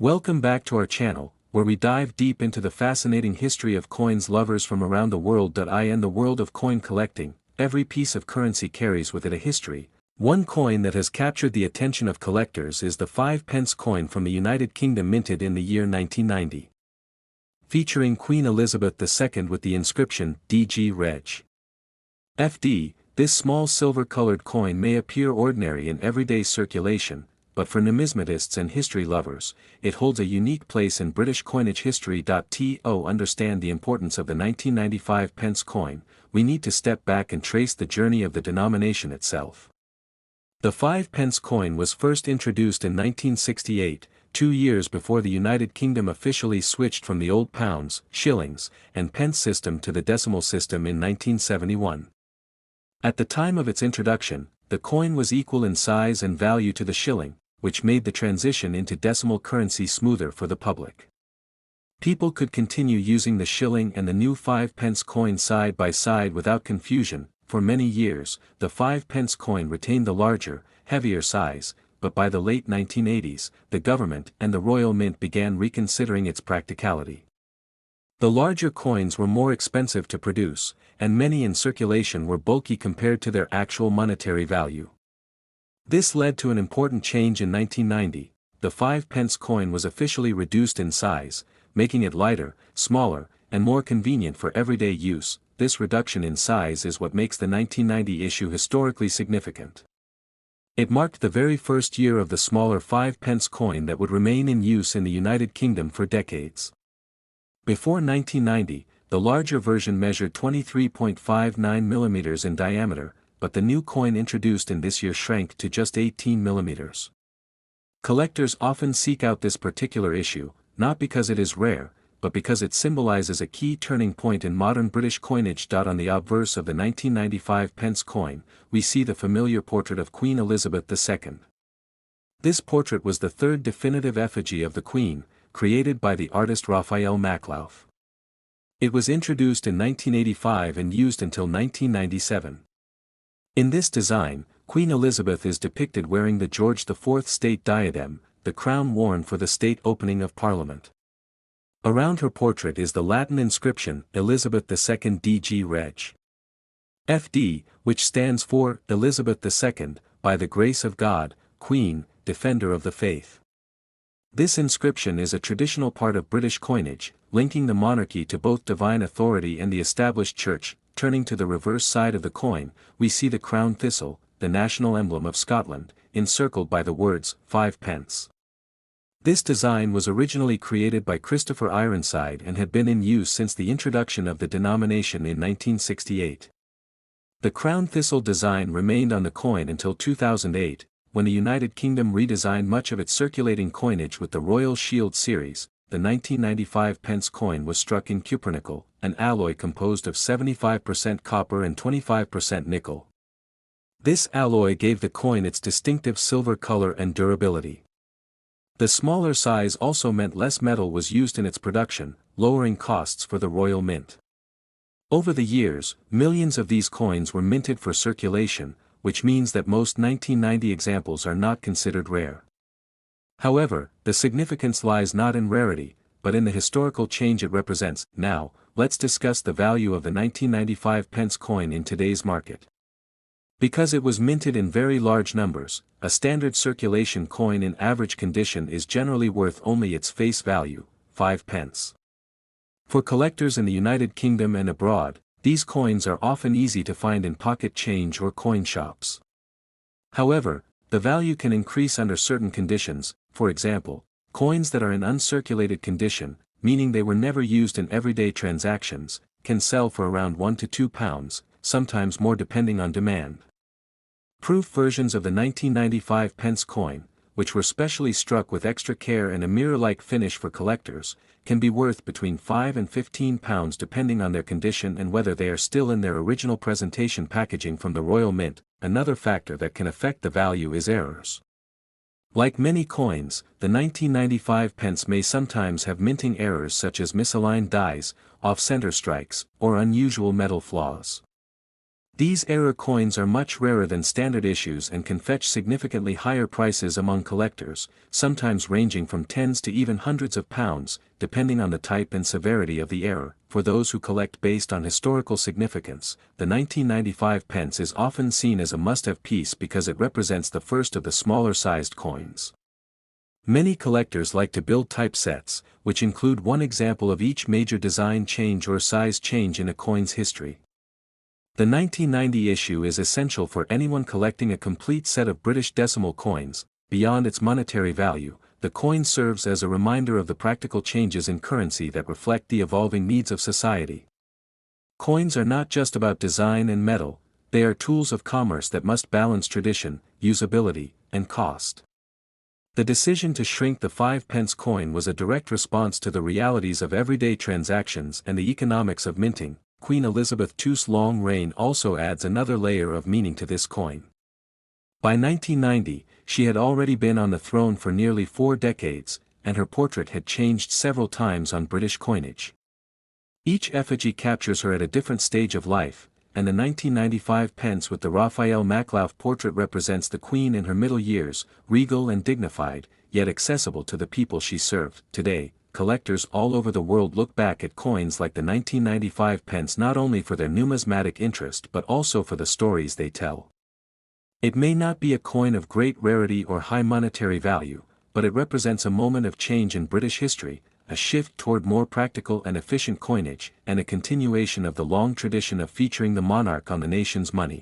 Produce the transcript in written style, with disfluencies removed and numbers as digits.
Welcome back to our channel, where we dive deep into the fascinating history of coins. Lovers from around the world. In the world of coin collecting, every piece of currency carries with it a history. One coin that has captured the attention of collectors is the 5 pence coin from the United Kingdom, minted in the year 1990. Featuring Queen Elizabeth II with the inscription DG Reg. FD, this small silver-colored coin may appear ordinary in everyday circulation, but for numismatists and history lovers, it holds a unique place in British coinage history. To understand the importance of the 1995 pence coin, we need to step back and trace the journey of the denomination itself. The 5 pence coin was first introduced in 1968, 2 years before the United Kingdom officially switched from the old pounds, shillings, and pence system to the decimal system in 1971. At the time of its introduction, the coin was equal in size and value to the shilling, which made the transition into decimal currency smoother for the public. People could continue using the shilling and the new 5 pence coin side by side without confusion. For many years, the 5 pence coin retained the larger, heavier size, but by the late 1980s, the government and the Royal Mint began reconsidering its practicality. The larger coins were more expensive to produce, and many in circulation were bulky compared to their actual monetary value. This led to an important change in 1990. The 5 pence coin was officially reduced in size, making it lighter, smaller, and more convenient for everyday use. This reduction in size is what makes the 1990 issue historically significant. It marked the very first year of the smaller 5 pence coin that would remain in use in the United Kingdom for decades. Before 1990, the larger version measured 23.59 millimeters in diameter, but the new coin introduced in this year shrank to just 18 millimeters. Collectors often seek out this particular issue, not because it is rare, but because it symbolizes a key turning point in modern British coinage. On the obverse of the 1995 pence coin, we see the familiar portrait of Queen Elizabeth II. This portrait was the third definitive effigy of the Queen, created by the artist Raphael Maklauf. It was introduced in 1985 and used until 1997. In this design, Queen Elizabeth is depicted wearing the George IV state diadem, the crown worn for the state opening of Parliament. Around her portrait is the Latin inscription Elizabeth II DG Reg. FD, which stands for Elizabeth II, by the grace of God, Queen, Defender of the Faith. This inscription is a traditional part of British coinage, linking the monarchy to both divine authority and the established church. Turning to the reverse side of the coin, we see the crown thistle, the national emblem of Scotland, encircled by the words 5 pence. This design was originally created by Christopher Ironside and had been in use since the introduction of the denomination in 1968. The crown thistle design remained on the coin until 2008, when the United Kingdom redesigned much of its circulating coinage with the Royal Shield series. The 1995 pence coin was struck in cupronickel, an alloy composed of 75% copper and 25% nickel. This alloy gave the coin its distinctive silver color and durability. The smaller size also meant less metal was used in its production, lowering costs for the Royal Mint. Over the years, millions of these coins were minted for circulation, which means that most 1990 examples are not considered rare. However, the significance lies not in rarity, but in the historical change it represents. Now, let's discuss the value of the 1995 pence coin in today's market. Because it was minted in very large numbers, a standard circulation coin in average condition is generally worth only its face value, 5 pence. For collectors in the United Kingdom and abroad, these coins are often easy to find in pocket change or coin shops. However, the value can increase under certain conditions. For example, coins that are in uncirculated condition, meaning they were never used in everyday transactions, can sell for around £1 to £2, sometimes more depending on demand. Proof versions of the 1995 pence coin, which were specially struck with extra care and a mirror-like finish for collectors, can be worth between £5 and £15 depending on their condition and whether they are still in their original presentation packaging from the Royal Mint. Another factor that can affect the value is errors. Like many coins, the 1995 pence may sometimes have minting errors such as misaligned dies, off-center strikes, or unusual metal flaws. These era coins are much rarer than standard issues and can fetch significantly higher prices among collectors, sometimes ranging from tens to even hundreds of pounds, depending on the type and severity of the error. For those who collect based on historical significance, the 1995 pence is often seen as a must-have piece because it represents the first of the smaller-sized coins. Many collectors like to build type sets, which include one example of each major design change or size change in a coin's history. The 1990 issue is essential for anyone collecting a complete set of British decimal coins. Beyond its monetary value, the coin serves as a reminder of the practical changes in currency that reflect the evolving needs of society. Coins are not just about design and metal, they are tools of commerce that must balance tradition, usability, and cost. The decision to shrink the 5-pence coin was a direct response to the realities of everyday transactions and the economics of minting. Queen Elizabeth II's long reign also adds another layer of meaning to this coin. By 1990, she had already been on the throne for nearly 4 decades, and her portrait had changed several times on British coinage. Each effigy captures her at a different stage of life, and the 1995 pence with the Raphael Maklauf portrait represents the Queen in her middle years, regal and dignified, yet accessible to the people she served. Today, collectors all over the world look back at coins like the 1995 pence not only for their numismatic interest but also for the stories they tell. It may not be a coin of great rarity or high monetary value, but it represents a moment of change in British history, a shift toward more practical and efficient coinage, and a continuation of the long tradition of featuring the monarch on the nation's money.